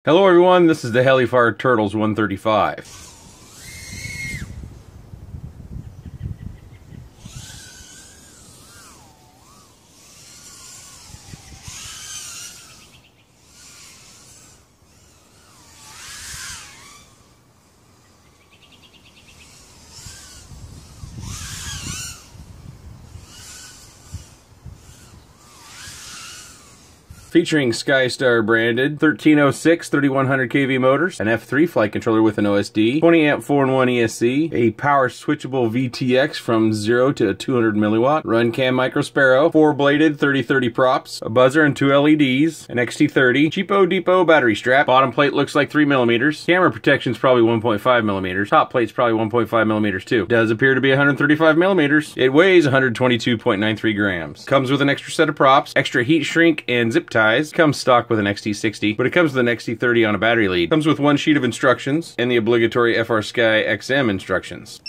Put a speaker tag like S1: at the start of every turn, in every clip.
S1: Hello everyone, this is the HeliFar Turtles 135. Featuring SkyStar branded 1306 3100 kV motors, an F3 flight controller with an OSD, 20 amp 4-in-1 ESC, a power switchable VTX from 0 to 200 milliwatt, run cam micro sparrow, 4-bladed 3030 props, a buzzer and 2 LEDs, an XT30, cheapo depot battery strap, bottom plate looks like 3 millimeters, camera protection's probably 1.5 millimeters, top plate's probably 1.5 millimeters too. Does appear to be 135 millimeters. It weighs 122.93 grams. Comes with an extra set of props, extra heat shrink and zip ties. Comes stock with an XT60, but it comes with an XT30 on a battery lead. Comes with one sheet of instructions and the obligatory FrSky XM instructions.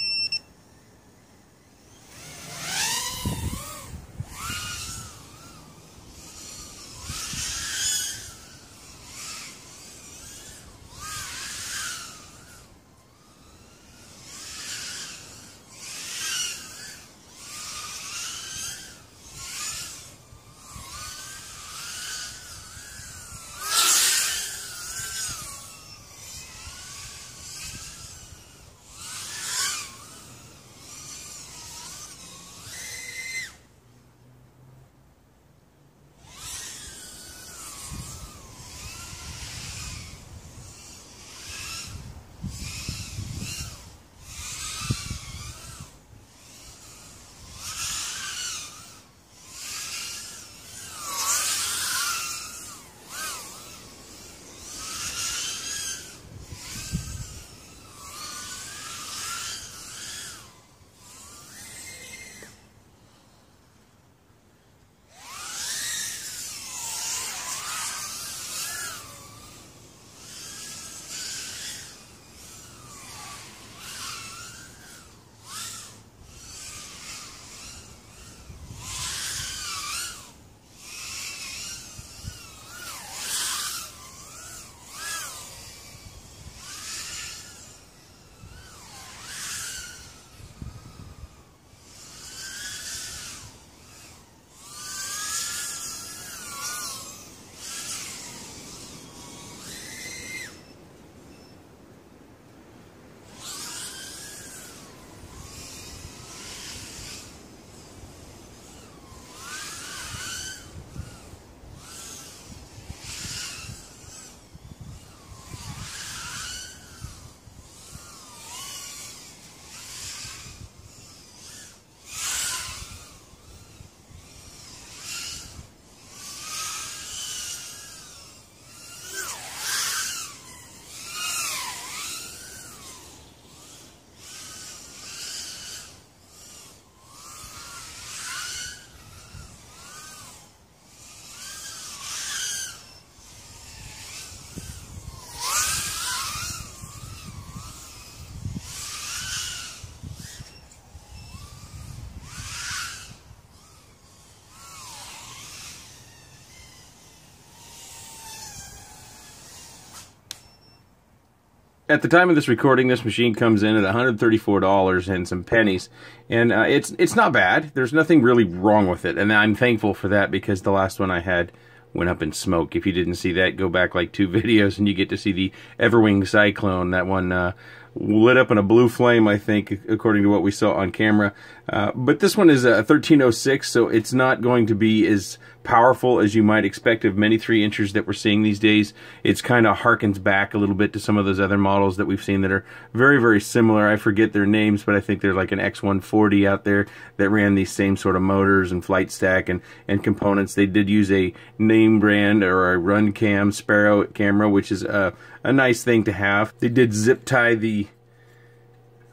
S1: At the time of this recording, this machine comes in at $134 and some pennies, and it's not bad. There's nothing really wrong with it, and I'm thankful for that because the last one I had went up in smoke. If you didn't see that, go back like 2 videos and you get to see the Everwing Cyclone. That one lit up in a blue flame, I think, according to what we saw on camera. But this one is a 1306, so it's not going to be as powerful as you might expect of many 3-inchers that we're seeing these days. It's kind of harkens back a little bit to some of those other models that we've seen that are very, very similar. I forget their names, but I think they're like an X140 out there that ran these same sort of motors and flight stack and components. They did use a name brand or a run cam Sparrow camera, which is a nice thing to have. They did zip tie the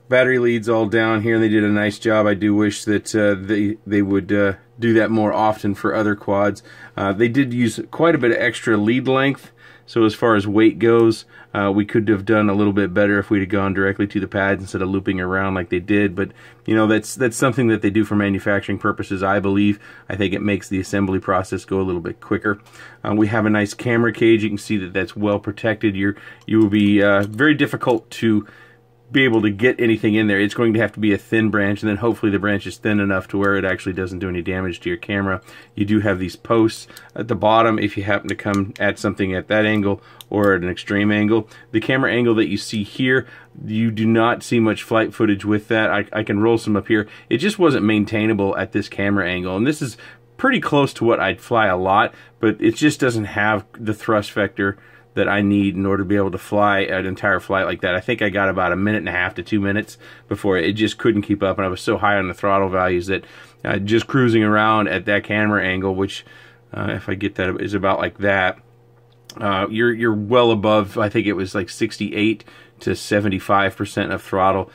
S1: battery leads all down here, and they did a nice job. I do wish that they would do that more often for other quads. They did use quite a bit of extra lead length So as far as weight goes, we could have done a little bit better if we'd have gone directly to the pads instead of looping around like they did. But you know, that's something that they do for manufacturing purposes, I believe. I think it makes the assembly process go a little bit quicker. We have a nice camera cage. You can see that that's well protected. You will be very difficult to be able to get anything in there. It's going to have to be a thin branch, and then hopefully the branch is thin enough to where it actually doesn't do any damage to your camera. You do have these posts at the bottom if you happen to come at something at that angle or at an extreme angle. The camera angle that you see here, you do not see much flight footage with that. I can roll some up here. It just wasn't maintainable at this camera angle, and this is pretty close to what I'd fly a lot, but it just doesn't have the thrust vector that I need in order to be able to fly an entire flight like that. I think I got about 1.5 to 2 minutes before it just couldn't keep up, and I was so high on the throttle values that just cruising around at that camera angle, which if I get that is about like that, you're well above, I think it was like 68 to 75% of throttle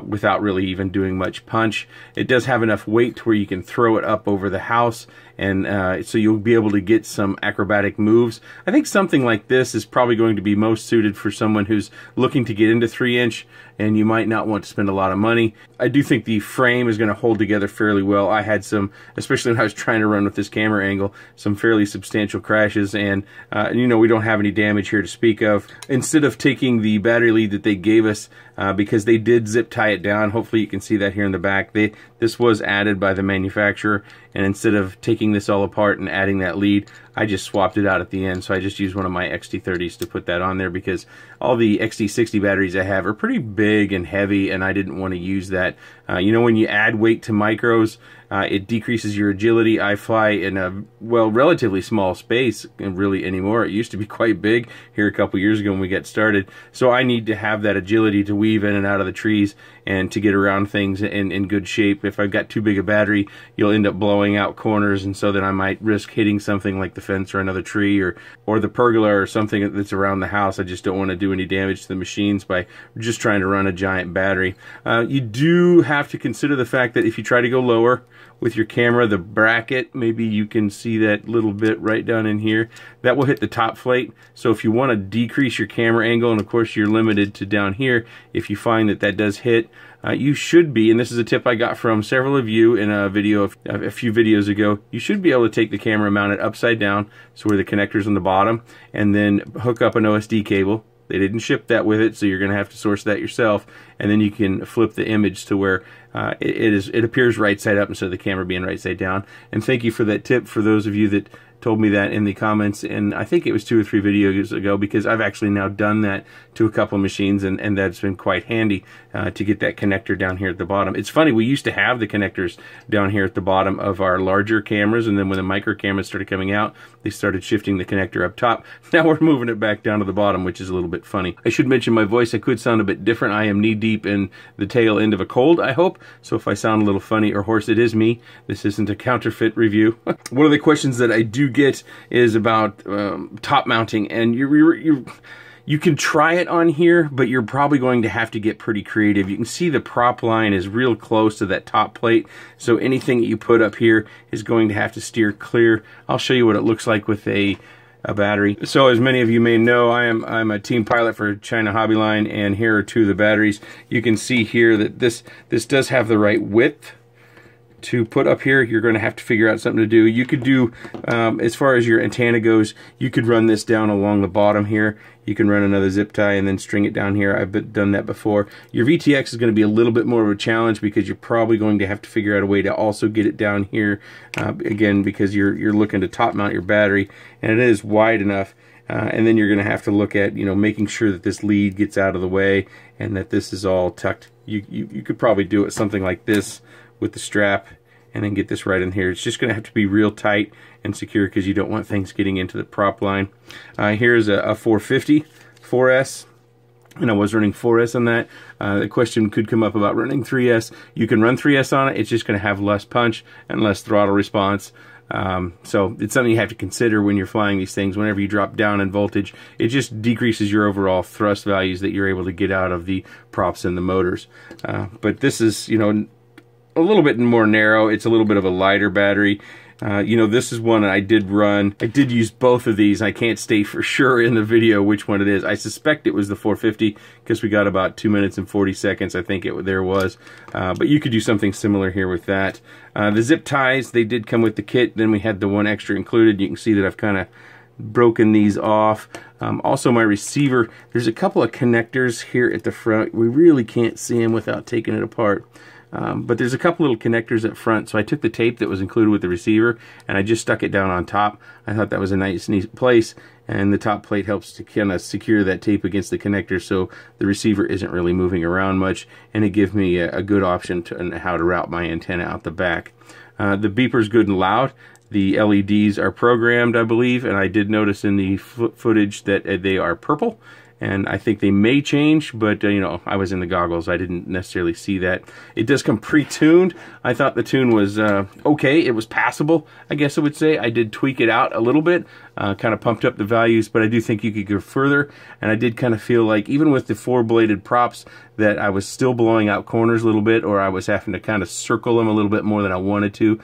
S1: without really even doing much punch. It does have enough weight to where you can throw it up over the house, and so you'll be able to get some acrobatic moves. I think something like this is probably going to be most suited for someone who's looking to get into 3-inch, and you might not want to spend a lot of money. I do think the frame is going to hold together fairly well. I had some, especially when I was trying to run with this camera angle, some fairly substantial crashes, and you know, we don't have any damage here to speak of. Instead of taking the battery lead that they gave us, because they did zip tie it down, hopefully you can see that here in the back, this was added by the manufacturer, and instead of taking this all apart and adding that lead, I just swapped it out at the end. So I just used one of my XT30s to put that on there, because all the XT60 batteries I have are pretty big and heavy, and I didn't want to use that. You know, when you add weight to micros, it decreases your agility. I fly in a, well, relatively small space, and really anymore. It used to be quite big here a couple years ago when we got started. So I need to have that agility to weave in and out of the trees and to get around things in good shape. If I've got too big a battery, you'll end up blowing out corners, and so then I might risk hitting something like the fence or another tree or the pergola or something that's around the house. I just don't want to do any damage to the machines by just trying to run a giant battery. You do have to consider the fact that if you try to go lower with your camera, the bracket, maybe you can see that little bit right down in here, that will hit the top plate. So if you want to decrease your camera angle, and of course you're limited to down here, if you find that that does hit, you should be, and this is a tip I got from several of you in a video a few videos ago, you should be able to take the camera, mount it upside down, so where the connector's on the bottom, and then hook up an OSD cable. They didn't ship that with it, so you're going to have to source that yourself, and then you can flip the image to where it appears right side up instead of the camera being right side down. And thank you for that tip for those of you that told me that in the comments, and I think it was 2 or 3 videos ago, because I've actually now done that to a couple of machines, and that's been quite handy to get that connector down here at the bottom. It's funny, we used to have the connectors down here at the bottom of our larger cameras, and then when the micro cameras started coming out, they started shifting the connector up top. Now we're moving it back down to the bottom, which is a little bit funny. I should mention my voice, I could sound a bit different. I am knee deep in the tail end of a cold, I hope, so if I sound a little funny or hoarse, it is me. This isn't a counterfeit review. One of the questions that I do get is about top mounting, and you can try it on here, but you're probably going to have to get pretty creative. You can see the prop line is real close to that top plate, so anything that you put up here is going to have to steer clear. I'll show you what it looks like with a battery. So as many of you may know, I'm a team pilot for China Hobbyline, and here are 2 of the batteries. You can see here that this does have the right width to put up here. You're going to have to figure out something to do. You could do, as far as your antenna goes, you could run this down along the bottom here. You can run another zip tie and then string it down here. I've done that before. Your VTX is going to be a little bit more of a challenge, because you're probably going to have to figure out a way to also get it down here, again, because you're looking to top mount your battery, and it is wide enough. And then you're going to have to look at, you know, making sure that this lead gets out of the way and that this is all tucked. You could probably do it something like this with the strap, and then get this right in here. It's just going to have to be real tight and secure, because you don't want things getting into the prop line. Here's a 450 4S, and I was running 4S on that. The question could come up about running 3S. You can run 3S on it. It's just going to have less punch and less throttle response. So it's something you have to consider when you're flying these things. Whenever you drop down in voltage, it just decreases your overall thrust values that you're able to get out of the props and the motors. But this is, you know, a little bit more narrow. It's a little bit of a lighter battery. You know, this is one that I did run. I did use both of these. I can't state for sure in the video which one it is. I suspect it was the 450 because we got about 2 minutes and 40 seconds. I think there was. But you could do something similar here with that. The zip ties, they did come with the kit. Then we had the one extra included. You can see that I've kind of broken these off. Also my receiver, there's a couple of connectors here at the front. We really can't see them without taking it apart. But there's a couple little connectors up front, so I took the tape that was included with the receiver and I just stuck it down on top. I thought that was a nice neat place, and the top plate helps to kind of secure that tape against the connector so the receiver isn't really moving around much, and it gives me a good option to how to route my antenna out the back. The beeper's good and loud. The LEDs are programmed, I believe, and I did notice in the footage that they are purple. And I think they may change, but you know, I was in the goggles. I didn't necessarily see that. It does come pre-tuned. I thought the tune was okay. It was passable, I guess I would say. I did tweak it out a little bit, kind of pumped up the values, but I do think you could go further. And I did kind of feel like, even with the 4-bladed props, that I was still blowing out corners a little bit, or I was having to kind of circle them a little bit more than I wanted to.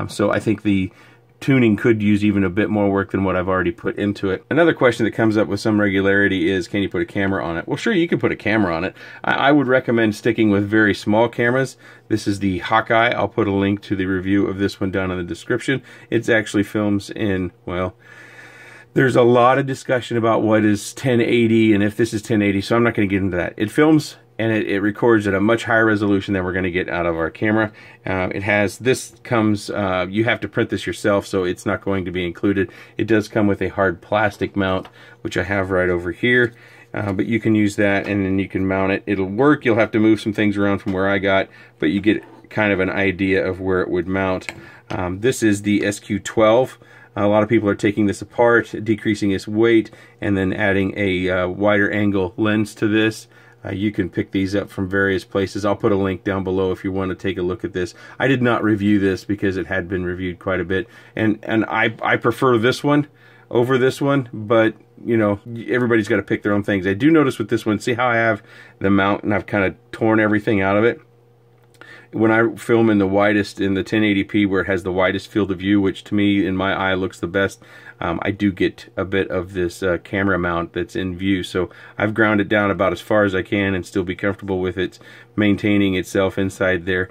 S1: So I think the tuning could use even a bit more work than what I've already put into it. Another question that comes up with some regularity is, can you put a camera on it? Well, sure, you can put a camera on it. I would recommend sticking with very small cameras. This is the Hawkeye. I'll put a link to the review of this one down in the description. It actually films in, well, there's a lot of discussion about what is 1080 and if this is 1080, so I'm not going to get into that. It films and it records at a much higher resolution than we're going to get out of our camera. It has, this comes, you have to print this yourself, so it's not going to be included. It does come with a hard plastic mount, which I have right over here. But you can use that and then you can mount it. It'll work. You'll have to move some things around from where I got, but you get kind of an idea of where it would mount. This is the SQ12. A lot of people are taking this apart, decreasing its weight, and then adding a wider angle lens to this. You can pick these up from various places. I'll put a link down below if you want to take a look at this. I did not review this because it had been reviewed quite a bit, and I prefer this one over this one, but you know, everybody's got to pick their own things. I do notice with this one, see how I have the mount and I've kind of torn everything out of it? When I film in the widest, in the 1080p where it has the widest field of view, which to me, in my eye, looks the best, I do get a bit of this camera mount that's in view. So I've ground it down about as far as I can and still be comfortable with it maintaining itself inside there.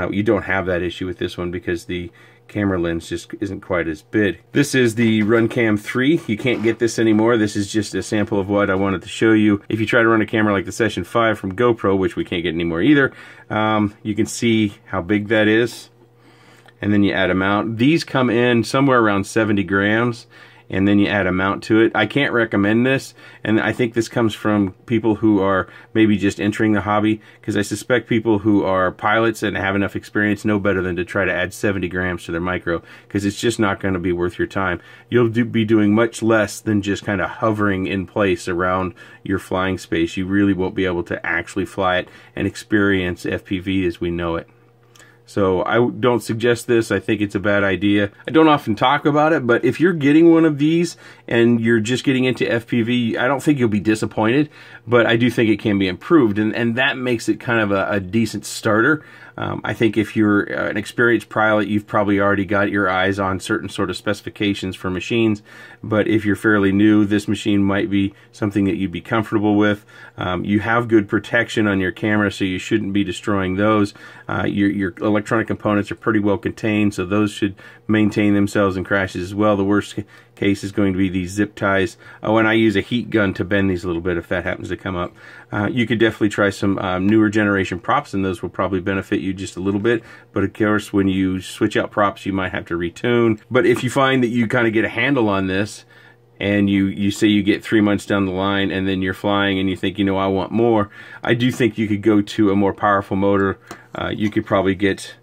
S1: You don't have that issue with this one because the camera lens just isn't quite as big. This is the Runcam 3. You can't get this anymore. This is just a sample of what I wanted to show you. If you try to run a camera like the Session 5 from GoPro, which we can't get anymore either, you can see how big that is. And then you add a mount. These come in somewhere around 70 grams. And then you add a mount to it. I can't recommend this, and I think this comes from people who are maybe just entering the hobby, because I suspect people who are pilots and have enough experience know better than to try to add 70 grams to their micro, because it's just not going to be worth your time. You'll be doing much less than just kind of hovering in place around your flying space. You really won't be able to actually fly it and experience FPV as we know it. So I don't suggest this. I think it's a bad idea. I don't often talk about it, but if you're getting one of these and you're just getting into FPV, I don't think you'll be disappointed, but I do think it can be improved, and that makes it kind of a decent starter. I think if you're an experienced pilot, you've probably already got your eyes on certain sort of specifications for machines, but if you're fairly new, this machine might be something that you'd be comfortable with. You have good protection on your camera, so you shouldn't be destroying those. Your electronic components are pretty well contained, so those should maintain themselves in crashes as well. The worst case is going to be these zip ties. Oh, and I use a heat gun to bend these a little bit if that happens to come up. You could definitely try some newer generation props, and those will probably benefit you just a little bit. But of course, when you switch out props, you might have to retune. But if you find that you kind of get a handle on this, and you say you get 3 months down the line and then you're flying and you think, you know, I want more, I do think you could go to a more powerful motor. You could probably get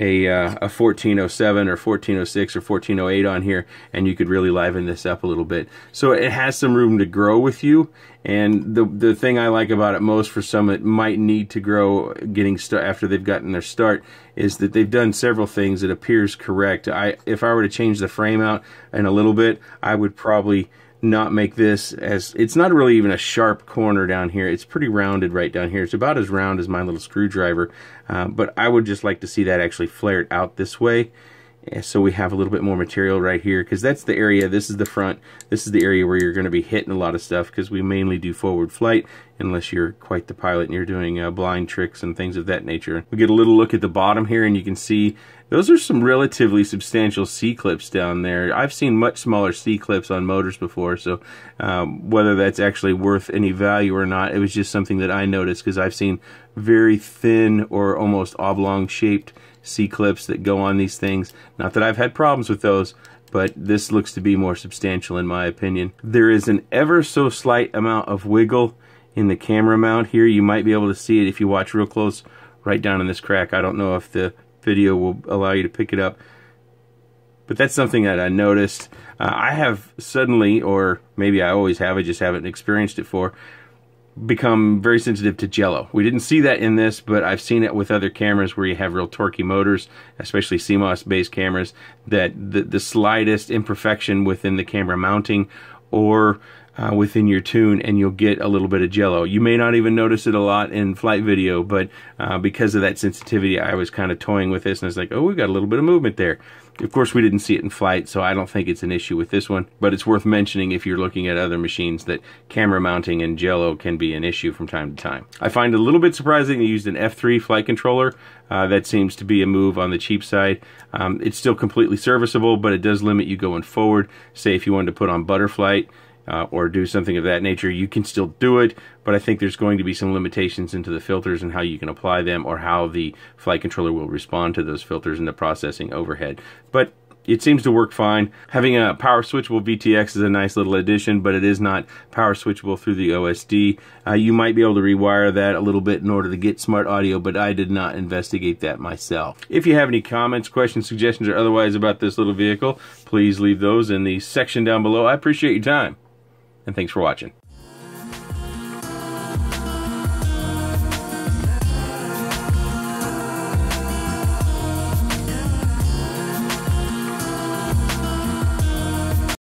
S1: a 1407 or 1406 or 1408 on here, and you could really liven this up a little bit. So it has some room to grow with you, and the thing I like about it most for some that might need to grow after they've gotten their start is that they've done several things that appears correct. If I were to change the frame out in a little bit, I would probably not make this as, it's not really even a sharp corner down here. It's pretty rounded right down here. It's about as round as my little screwdriver, but I would just like to see that actually flared out this way. so we have a little bit more material right here, because that's the area, this is the front, this is the area where you're going to be hitting a lot of stuff, because we mainly do forward flight, unless you're quite the pilot and you're doing blind tricks and things of that nature. We get a little look at the bottom here, and you can see those are some relatively substantial C-clips down there. I've seen much smaller C-clips on motors before, so whether that's actually worth any value or not, it was just something that I noticed, because I've seen very thin or almost oblong shaped C-clips that go on these things. Not that I've had problems with those, but this looks to be more substantial in my opinion. There is an ever so slight amount of wiggle in the camera mount here. You might be able to see it if you watch real close right down in this crack. I don't know if the video will allow you to pick it up, but that's something that I noticed. I have suddenly, or maybe I always have, I just haven't experienced it for, become very sensitive to jello. We didn't see that in this, but I've seen it with other cameras where you have real torquey motors, especially CMOS based cameras, that the slightest imperfection within the camera mounting or within your tune, and you'll get a little bit of jello. You may not even notice it a lot in flight video, but because of that sensitivity, I was kind of toying with this, and I was like, oh, we've got a little bit of movement there. Of course, we didn't see it in flight, so I don't think it's an issue with this one, but it's worth mentioning if you're looking at other machines that camera mounting and jello can be an issue from time to time. I find it a little bit surprising they used an F3 flight controller. That seems to be a move on the cheap side. It's still completely serviceable, but it does limit you going forward. Say if you wanted to put on butterflight, or do something of that nature, you can still do it, but I think there's going to be some limitations into the filters and how you can apply them, or how the flight controller will respond to those filters in the processing overhead. But it seems to work fine. Having a power switchable VTX is a nice little addition, but it is not power switchable through the OSD. You might be able to rewire that a little bit in order to get smart audio, but I did not investigate that myself. If you have any comments, questions, suggestions, or otherwise about this little vehicle, please leave those in the section down below. I appreciate your time, and thanks for watching.